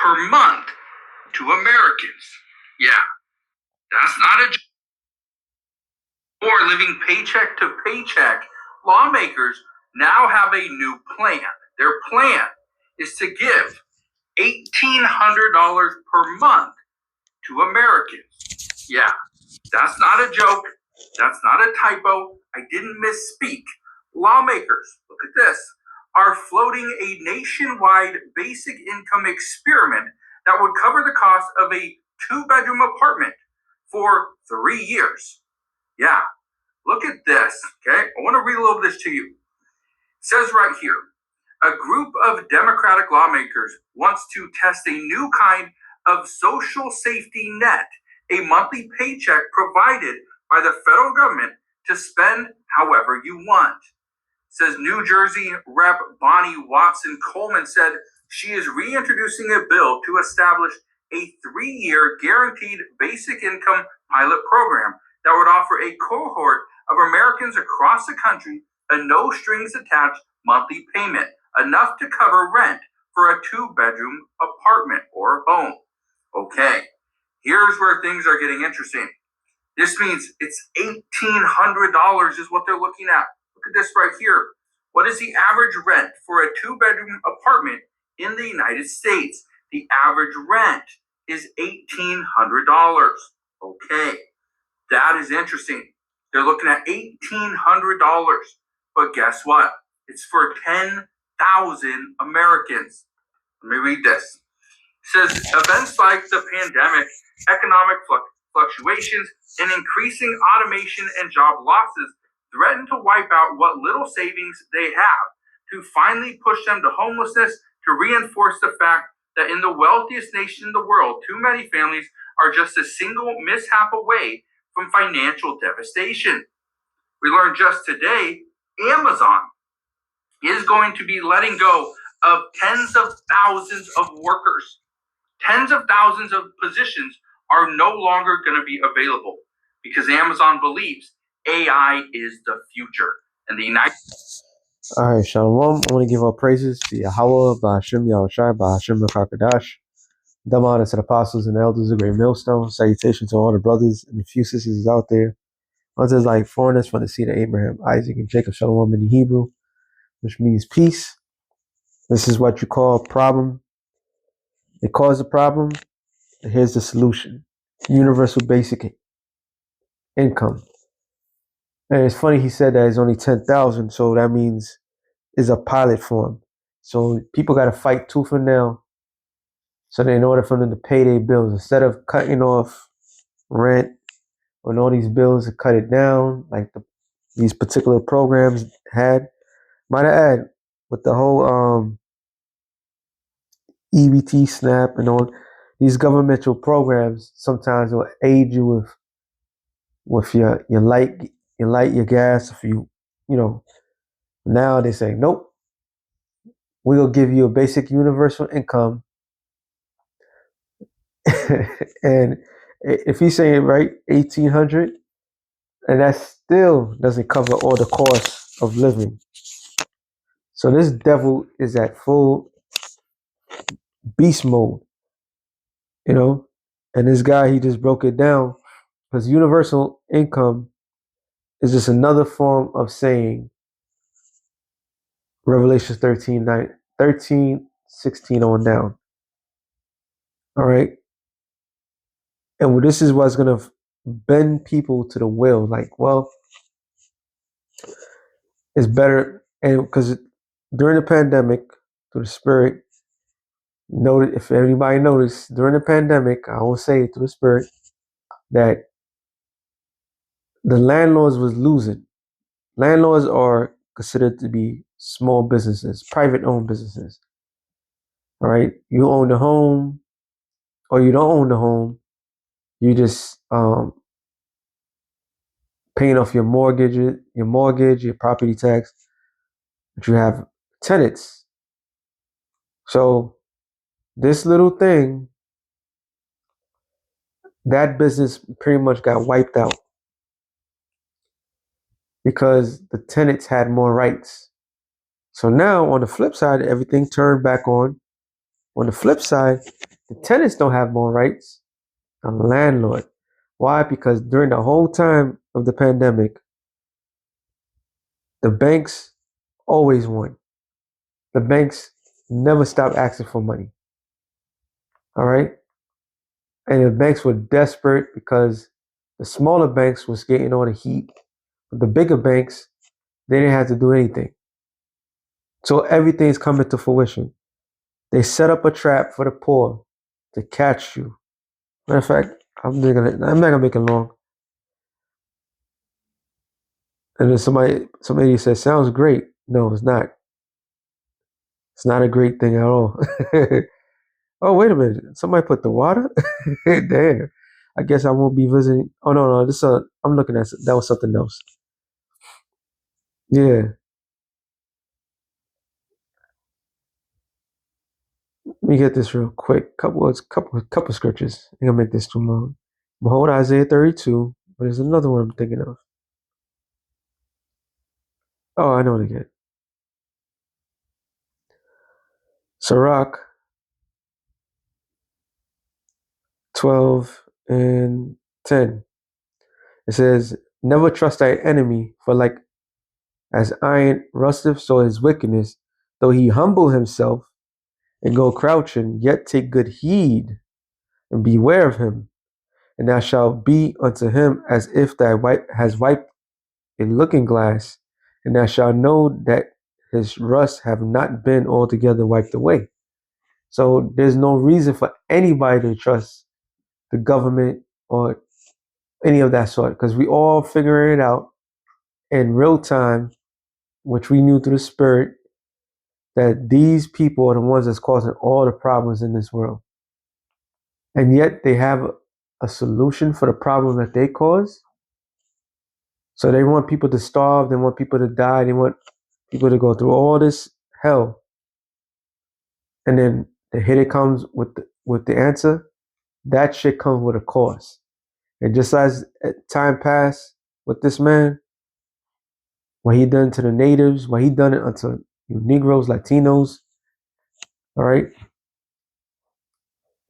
per month to Americans. Yeah, that's not a joke. Or living paycheck to paycheck, lawmakers now have a new plan. Their plan is to give $1,800 per month to Americans. Yeah, that's not a joke. That's not a typo. I didn't misspeak. Lawmakers, look at this, are floating a nationwide basic income experiment that would cover the cost of a two-bedroom apartment for 3 years. Yeah, look at this, okay? I want to read a little of this to you. It says right here, a group of Democratic lawmakers wants to test a new kind of social safety net, a monthly paycheck provided by the federal government to spend however you want. It says New Jersey Rep. Bonnie Watson Coleman said she is reintroducing a bill to establish a 3-year guaranteed basic income pilot program that would offer a cohort of Americans across the country a no strings attached monthly payment, enough to cover rent for a 2-bedroom apartment or home. Okay, here's where things are getting interesting. This means it's $1,800 is what they're looking at. Look at this right here. What is the average rent for a 2-bedroom apartment in the United States? The average rent is $1,800. Okay, that is interesting. They're looking at $1,800. But guess what? It's for 10,000 Americans. Let me read this. It says events like the pandemic, economic fluctuations, and increasing automation and job losses threaten to wipe out what little savings they have, to finally push them to homelessness, to reinforce the fact that in the wealthiest nation in the world, too many families are just a single mishap away from financial devastation. We learned just today, Amazon is going to be letting go of tens of thousands of workers. Tens of thousands of positions are no longer going to be available because Amazon believes AI is the future. And the United All right, Shalom. I want to give all praises to Yahweh, Ba'ashem Yahushai, Ba'ashem Rakakadash. Dumb honor to the apostles and elders of Great Millstone. Salutation to all the brothers and the few sisters out there. Others like foreigners from the seed of Abraham, Isaac, and Jacob. Shalom in the Hebrew, which means peace. This is what you call a problem. It caused a problem. And here's the solution. Universal basic income. And it's funny he said that it's only 10,000, so that means it's a pilot form. So people got to fight tooth and nail. So that in order for them to pay their bills, instead of cutting off rent and all these bills, to cut it down, like these particular programs had. Might I add, with the whole EBT, SNAP, and all these governmental programs, sometimes will aid you with your light, your gas. If you know, now they say nope, we'll give you a basic universal income. And if he's saying right, 1,800, and that still doesn't cover all the costs of living. So this devil is at full beast mode, and this guy, he just broke it down, because universal income is just another form of saying Revelation 13:16 on down. All right. And this is what's going to bend people to the will. Like, well, it's better. And because during the pandemic, through the Spirit, if anybody noticed, during the pandemic, I will say it through the Spirit, that the landlords was losing. Landlords are considered to be small businesses, private-owned businesses. All right. You own the home, or you don't own the home. You just paying off your mortgage, your property tax, but you have tenants. So this little thing, that business pretty much got wiped out because the tenants had more rights. So now on the flip side, everything turned back on. On the flip side, The tenants don't have more rights. A landlord. Why? Because during the whole time of the pandemic, the banks always won. The banks never stopped asking for money. All right. And the banks were desperate because the smaller banks was getting all the heat. But the bigger banks, they didn't have to do anything. So everything's coming to fruition. They set up a trap for the poor to catch you. Matter of fact, I'm not gonna make it long. And then somebody says, sounds great. No, it's not. It's not a great thing at all. Oh, wait a minute. Somebody put the water? Damn. I guess I won't be visiting. Oh no, this I'm looking at that was something else. Yeah. Let me get this real quick. Couple scriptures. I'm gonna make this too long. Behold Isaiah 32, but there's another one I'm thinking of. Oh, I know it again. Sirach 12 and 10. It says, never trust thy enemy, for like as iron rusteth, so his wickedness, though he humble himself and go crouching, yet take good heed and beware of him, and thou shalt be unto him as if thou has wiped a looking glass, and thou shalt know that his rust have not been altogether wiped away. So there's no reason for anybody to trust the government or any of that sort, because we all figuring it out in real time, which we knew through the spirit, that these people are the ones that's causing all the problems in this world. And yet they have a solution for the problem that they cause. So they want people to starve, they want people to die, they want people to go through all this hell. And then here it comes with the answer. That shit comes with a cost. And just as time passed with this man, what he done to the natives, what he done it unto Negroes, Latinos, all right,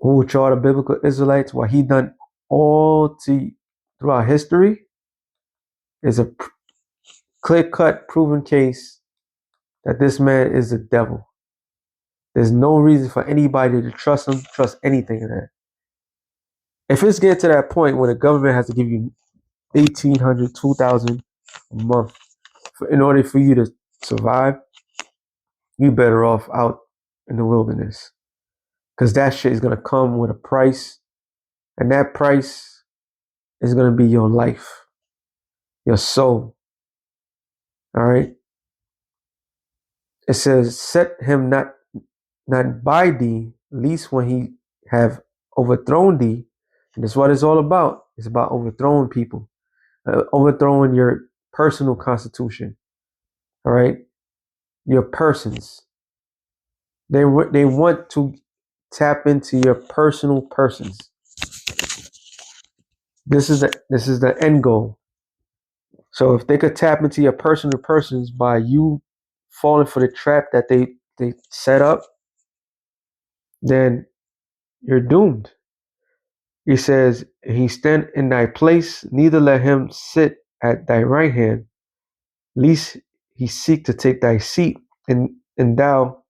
who are the biblical Israelites, what he done all to throughout history is a clear-cut, proven case that this man is the devil. There's no reason for anybody to trust him, trust anything in that. If it's getting to that point where the government has to give you 1,800, 2,000 a month in order for you to survive, you better off out in the wilderness. Because that shit is going to come with a price. And that price is going to be your life, your soul. All right. It says, set him not by thee, least when he have overthrown thee. And that's what it's all about. It's about overthrowing people, overthrowing your personal constitution. All right. Your persons. They want to tap into your personal persons. This is the end goal. So if they could tap into your personal persons by you falling for the trap that they set up, then you're doomed. He says, he stand in thy place, neither let him sit at thy right hand, lest he seek to take thy seat, and thou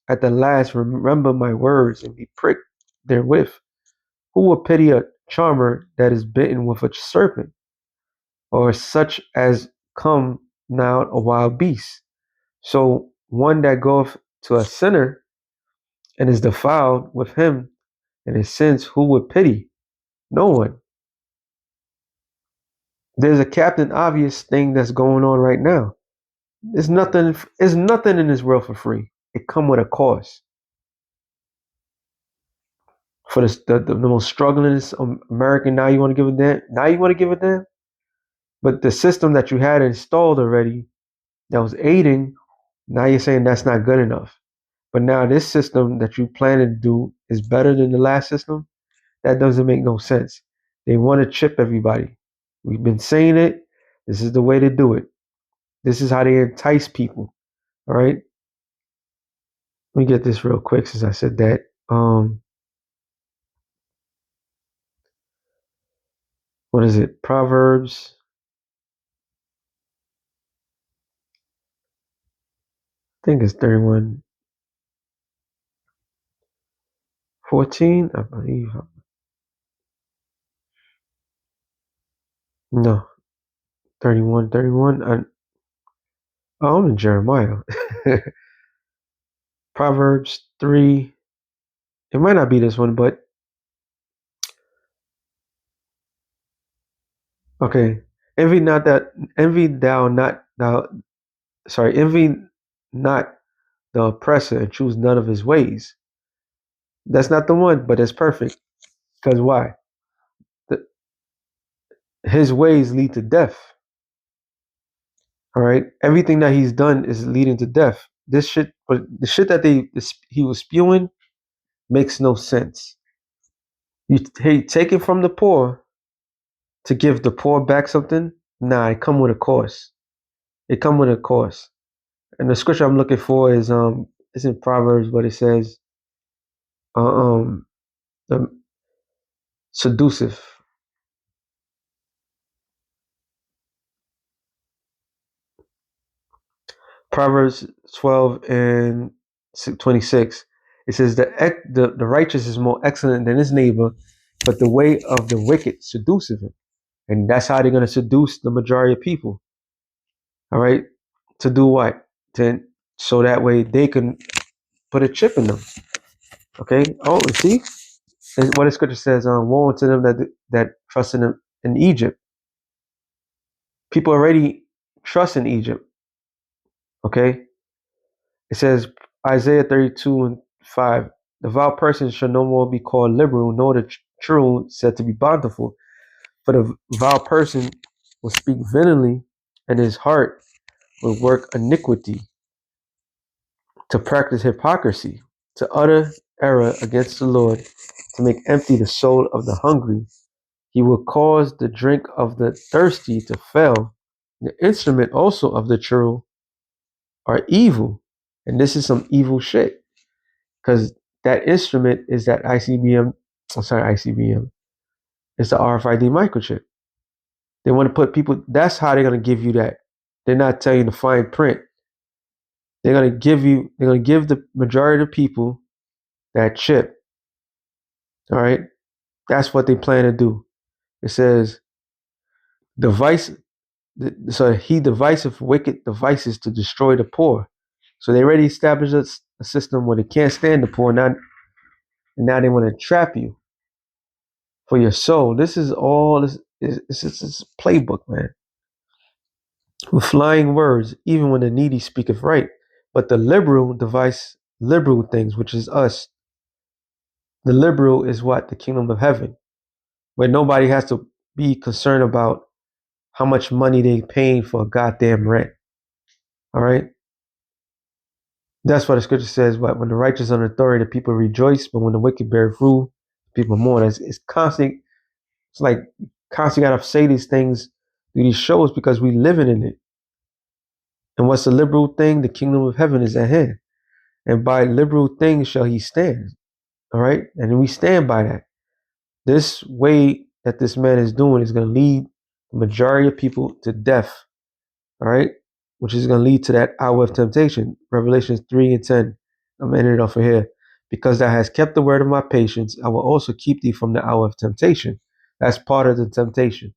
at the last remember my words and be pricked therewith. Who will pity a charmer that is bitten with a serpent, or such as come now a wild beast? So one that goeth to a sinner and is defiled with him and his sins, who would pity? No one. There's a Captain Obvious thing that's going on right now. There's nothing in this world for free. It come with a cost. For the most struggling American, now you want to give a damn. Now you want to give a damn. But the system that you had installed already that was aiding, now you're saying that's not good enough. But now this system that you plan to do is better than the last system. That doesn't make no sense. They want to chip everybody. We've been saying it. This is the way to do it. This is how they entice people. All right. Let me get this real quick since I said that. What is it? Proverbs. I think it's 31:14, I believe. No, 31:31. I'm in Jeremiah. Proverbs 3. It might not be this one, but okay. Envy thou not thou sorry, envy not the oppressor and choose none of his ways. That's not the one, but it's perfect. Because why? The, his ways lead to death. All right. Everything that he's done is leading to death. This shit, but the shit that he was spewing makes no sense. Take it from the poor to give the poor back something. Nah, it come with a cost. It come with a cost. And the scripture I'm looking for is it's in Proverbs, but it says uh, um the seductive. Proverbs 12:26. It says the righteous is more excellent than his neighbor, but the way of the wicked seduceth him. And that's how they're gonna seduce the majority of people. All right. To do what? To so that way they can put a chip in them. Okay. Oh, see? And what the scripture says, woe unto them that trust in Egypt. People already trust in Egypt. Okay. It says Isaiah 32:5. The vile person shall no more be called liberal, nor the true said to be bountiful. For the vile person will speak venomly, and his heart will work iniquity, to practice hypocrisy, to utter error against the Lord, to make empty the soul of the hungry. He will cause the drink of the thirsty to fail. The instrument also of the true are evil. And this is some evil shit. Because that instrument is that ICBM, I'm sorry, ICBM. It's the RFID microchip. They want to put people, that's how they're going to give you that. They're not telling you the fine print. They're going to give the majority of the people that chip. All right. That's what they plan to do. It says, device, so he deviseth wicked devices to destroy the poor. So they already established a system where they can't stand the poor. Now they want to trap you for your soul. This is all this is playbook, man. With flying words, even when the needy speaketh right. But the liberal devise liberal things, which is us. The liberal is what? The kingdom of heaven. Where nobody has to be concerned about how much money they paying for a goddamn rent. All right. That's why the scripture says, "What when the righteous are in authority, the people rejoice, but when the wicked bear rule, people mourn." It's constant. It's like constantly gotta say these things through these shows because we living in it. And what's the liberal thing? The kingdom of heaven is at hand, and by liberal things shall he stand. All right, and we stand by that. This way that this man is doing is going to lead the majority of people to death. All right, which is going to lead to that hour of temptation. Revelations 3:10. I'm ending it off of here. Because thou hast kept the word of my patience, I will also keep thee from the hour of temptation. That's part of the temptation.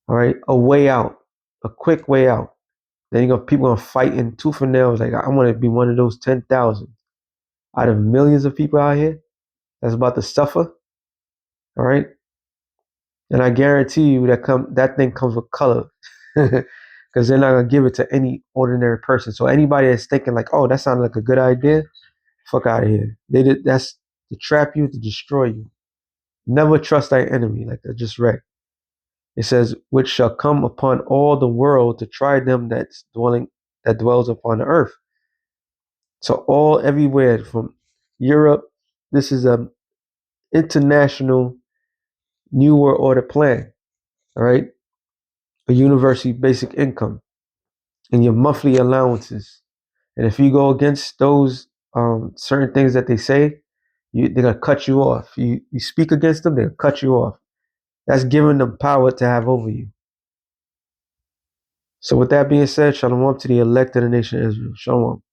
All right, a way out, a quick way out. Then you got people gonna fight in tooth and nails. Like I want to be one of those 10,000 out of millions of people out here that's about to suffer. All right, and I guarantee you that thing comes with color, because they're not gonna give it to any ordinary person. So anybody that's thinking like, oh, that sounded like a good idea, fuck out of here. That's to trap you, to destroy you. Never trust thy enemy, like I just read. It says, which shall come upon all the world to try them that dwells upon the earth. So all everywhere from Europe, this is a international new world order plan. All right, a university basic income and your monthly allowances. And if you go against those certain things that they say, they're gonna cut you off. You speak against them, they'll cut you off. That's giving them power to have over you. So with that being said, shalom to the elect of the nation of Israel. Shalom.